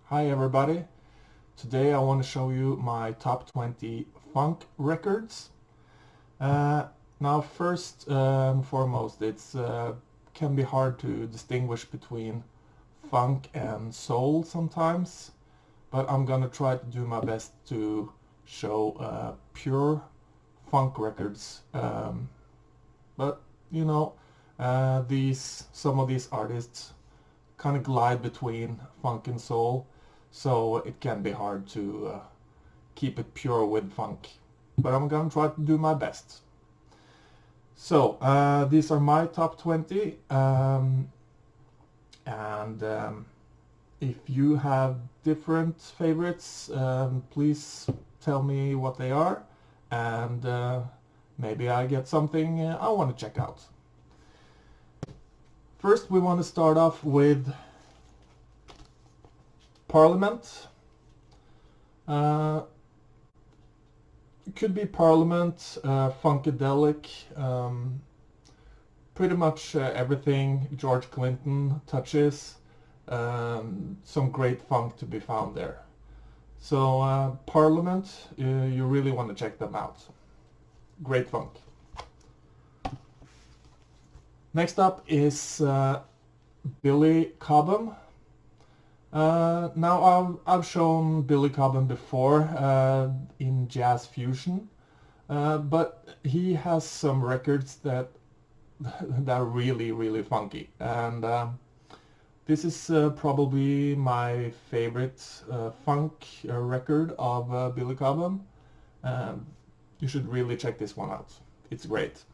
Hi everybody. Today I want to show you my top 20 funk records. Now first and foremost, it's can be hard to distinguish between funk and soul sometimes, but I'm gonna try to do my best to show pure funk records. But you know, some of these artists kind of glide between funk and soul, so it can be hard to keep it pure with funk. But I'm gonna try to do my best. So these are my top 20, and if you have different favorites, please tell me what they are, and maybe I get something I want to check out. First, we want to start off with Parliament. It could be Parliament, Funkadelic, pretty much everything George Clinton touches. Some great funk to be found there. So Parliament, you really want to check them out. Great funk. Next up is Billy Cobham. Now I've shown Billy Cobham before in jazz fusion, but he has some records that are really funky, and this is probably my favorite funk record of Billy Cobham. You should really check this one out. It's great.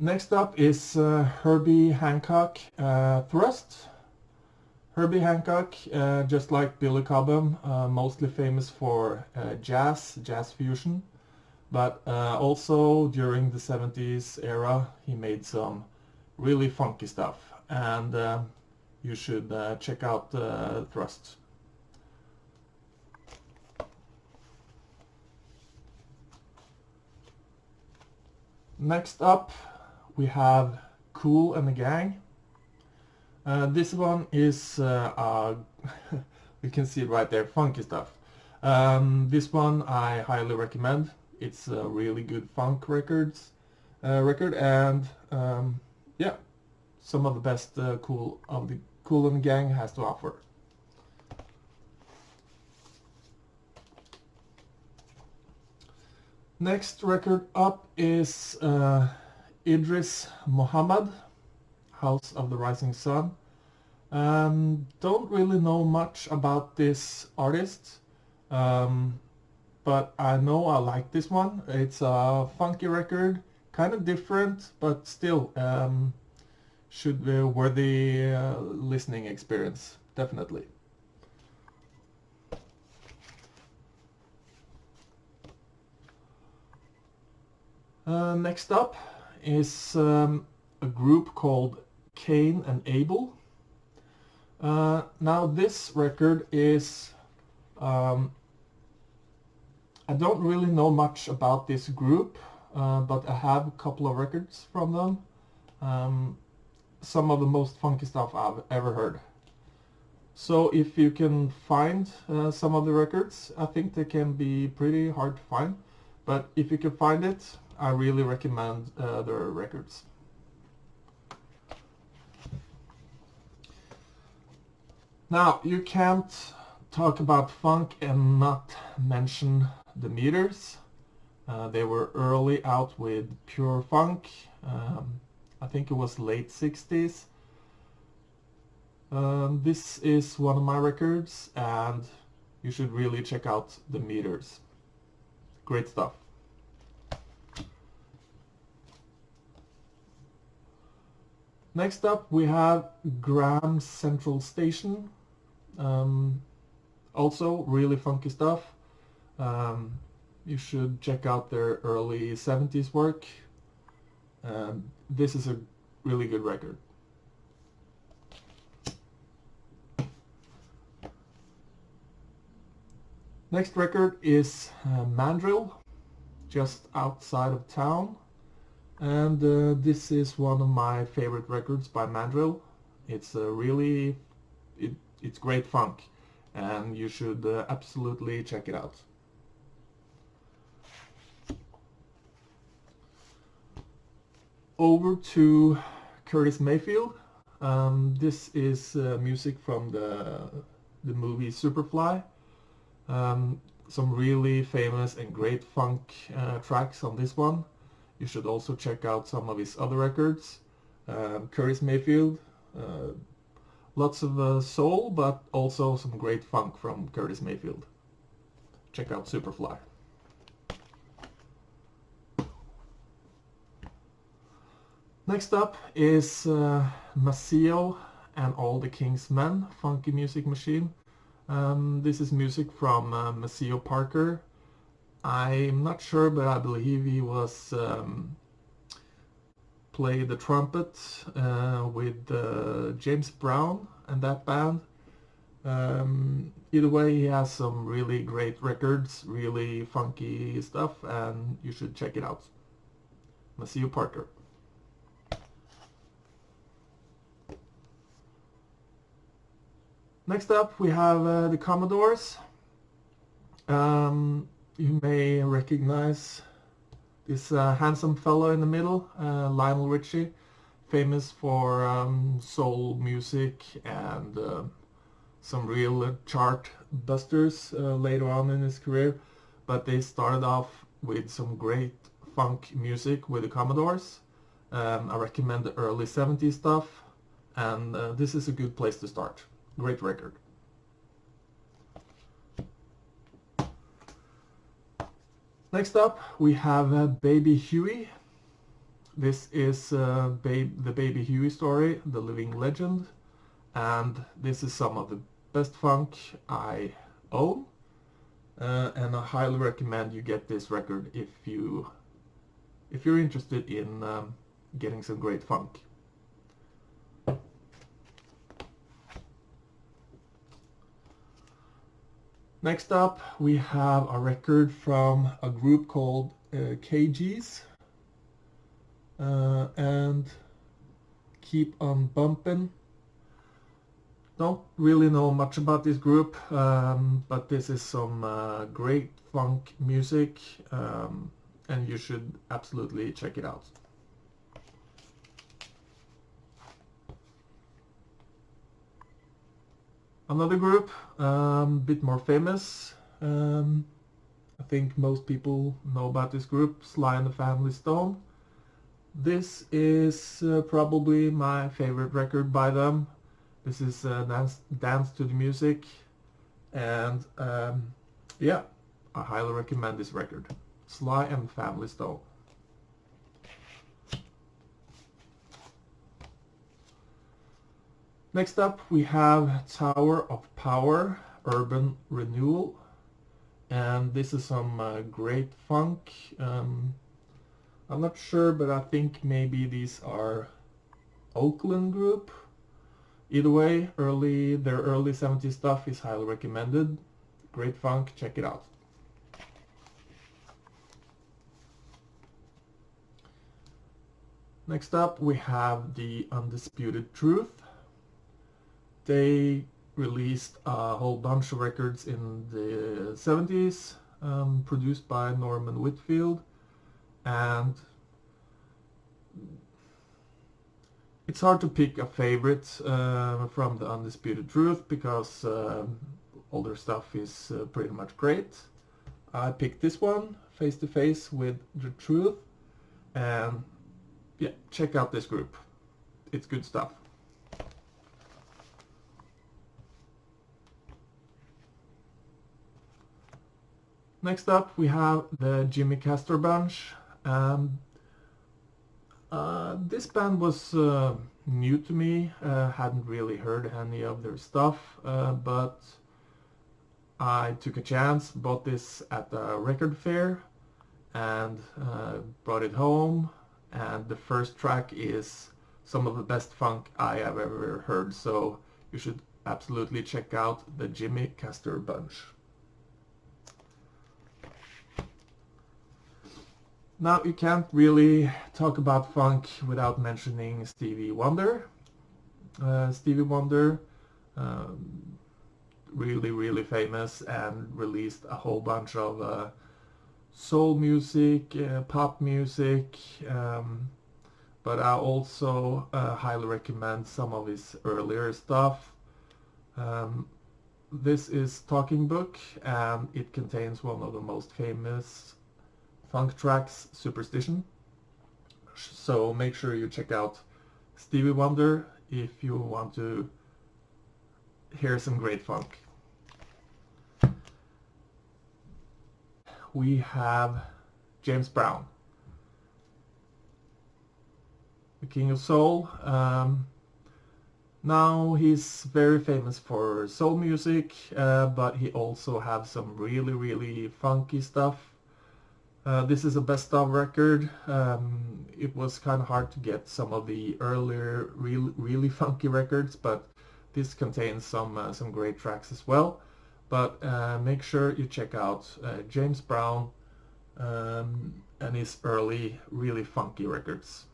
Next up is Herbie Hancock Thrust. Herbie Hancock, just like Billy Cobham, mostly famous for jazz fusion, but also during the 70s era he made some really funky stuff, and you should check out Thrust. Next up we have Kool and the Gang. This one is, you can see it right there, funky stuff. This one I highly recommend. It's a really good funk record, and yeah, some of the best Kool and the Gang has to offer. Next record up is Idris Muhammad, House of the Rising Sun. Don't really know much about this artist, but I know I like this one. It's a funky record, kind of different, but still should be a worthy listening experience, definitely. Next up is a group called Cain and Abel. Now this record is, I don't really know much about this group, but I have a couple of records from them. Some of the most funky stuff I've ever heard. So if you can find some of the records, I think they can be pretty hard to find, but if you can find it, I really recommend their records. Now, you can't talk about funk and not mention the Meters. They were early out with pure funk. I think it was late 60s. This is one of my records, and you should really check out the Meters. Great stuff. Next up we have Graham Central Station. Also really funky stuff. You should check out their early 70s work. This is a really good record. Next record is Mandrill, just outside of town. And this is one of my favorite records by Mandrill. It's it's great funk, and you should absolutely check it out. Over to Curtis Mayfield. This is music from the movie Superfly. Some really famous and great funk tracks on this one. You should also check out some of his other records. Curtis Mayfield, lots of soul, but also some great funk from Curtis Mayfield. Check out Superfly. Next up is Maceo and All the King's Men, Funky Music Machine. This is music from Maceo Parker. I'm not sure, but I believe he was played the trumpet with James Brown and that band. Either way, he has some really great records, really funky stuff, and you should check it out. Maceo Parker. Next up, we have the Commodores. You may recognize this handsome fellow in the middle, Lionel Richie, famous for soul music and some real chart busters later on in his career. But they started off with some great funk music with the Commodores. I recommend the early 70s stuff, and this is a good place to start. Great record. Next up, we have Baby Huey. This is the Baby Huey story, the living legend, and this is some of the best funk I own, and I highly recommend you get this record if you're interested in getting some great funk. Next up, we have a record from a group called KGs and Keep on Bumpin'. Don't really know much about this group, but this is some great funk music, and you should absolutely check it out. Another group, bit more famous. I think most people know about this group, Sly and the Family Stone. This is probably my favorite record by them. This is Dance to the Music, and yeah, I highly recommend this record. Sly and Family Stone. Next up, we have Tower of Power, Urban Renewal, and this is some great funk. I'm not sure, but I think maybe these are Oakland group. Either way, their early 70s stuff is highly recommended. Great funk, check it out. Next up, we have the Undisputed Truth. They released a whole bunch of records in the 70s, produced by Norman Whitfield, and it's hard to pick a favorite from the Undisputed Truth because all their stuff is pretty much great. I picked this one, Face to Face with the Truth, and yeah, check out this group. It's good stuff. Next up, we have the Jimmy Castor Bunch. This band was new to me, hadn't really heard any of their stuff, but I took a chance, bought this at a record fair, and brought it home, and the first track is some of the best funk I have ever heard, so you should absolutely check out the Jimmy Castor Bunch. Now you can't really talk about funk without mentioning Stevie Wonder. Stevie Wonder, really famous and released a whole bunch of soul music, pop music, but I also highly recommend some of his earlier stuff. This is Talking Book, and it contains one of the most famous funk tracks, Superstition. So make sure you check out Stevie Wonder if you want to hear some great funk. We have James Brown, the King of Soul. Now he's very famous for soul music, but he also has some really funky stuff. This is a best of record. It was kind of hard to get some of the earlier really funky records, but this contains some great tracks as well. But make sure you check out James Brown and his early really funky records.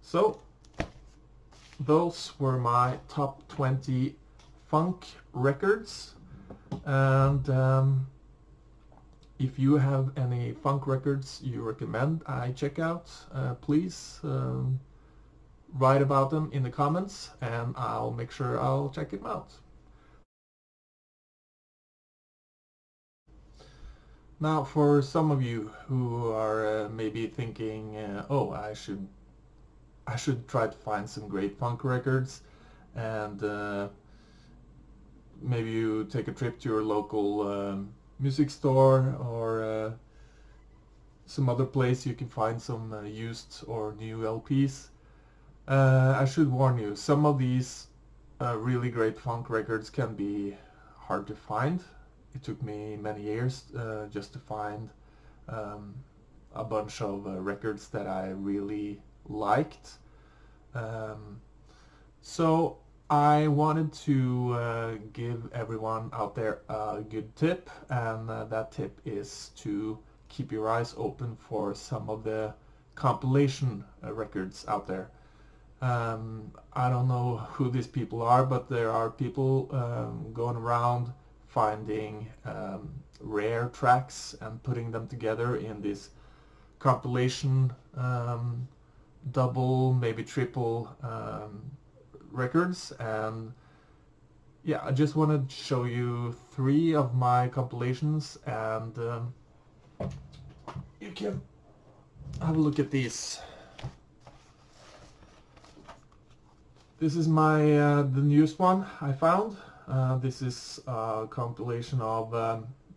So those were my top 20 funk records, and if you have any funk records you recommend I check out, please write about them in the comments and I'll make sure I'll check them out. Now, for some of you who are maybe thinking, oh, I should try to find some great funk records, and maybe you take a trip to your local music store or some other place you can find some used or new LPs. I should warn you, some of these really great funk records can be hard to find. It took me many years just to find a bunch of records that I really liked. So I wanted to give everyone out there a good tip, and that tip is to keep your eyes open for some of the compilation records out there. I don't know who these people are, but there are people going around finding rare tracks and putting them together in this compilation double, maybe triple records. And yeah, I just wanted to show you 3 of my compilations, and you can have a look at these. This is my the newest one I found. This is a compilation of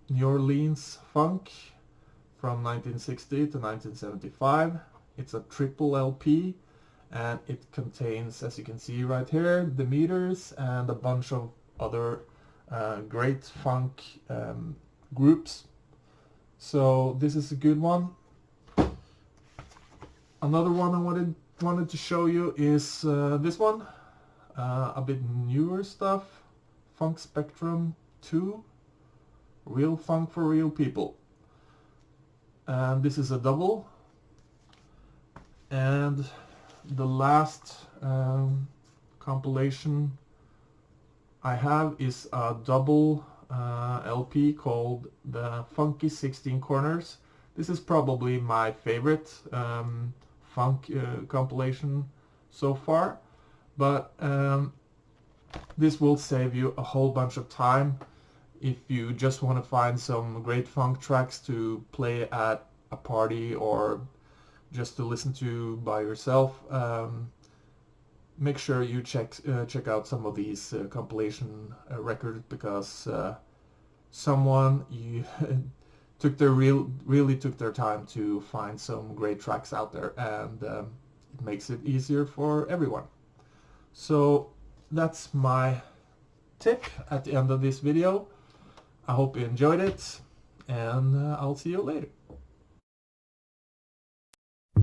New Orleans funk from 1960 to 1975. It's a triple LP, and it contains, as you can see right here, the meters and a bunch of other great funk groups. So this is a good one. Another one I wanted to show you is this one, a bit newer stuff. Funk Spectrum 2, Real Funk for Real People. And this is a double. And the last compilation I have is a double LP called the Funky 16 Corners. This is probably my favorite funk compilation so far, but this will save you a whole bunch of time if you just want to find some great funk tracks to play at a party or just to listen to by yourself. Make sure you check out some of these compilation records, because someone really took their time to find some great tracks out there, and it makes it easier for everyone. So that's my tip at the end of this video. I hope you enjoyed it, and I'll see you later.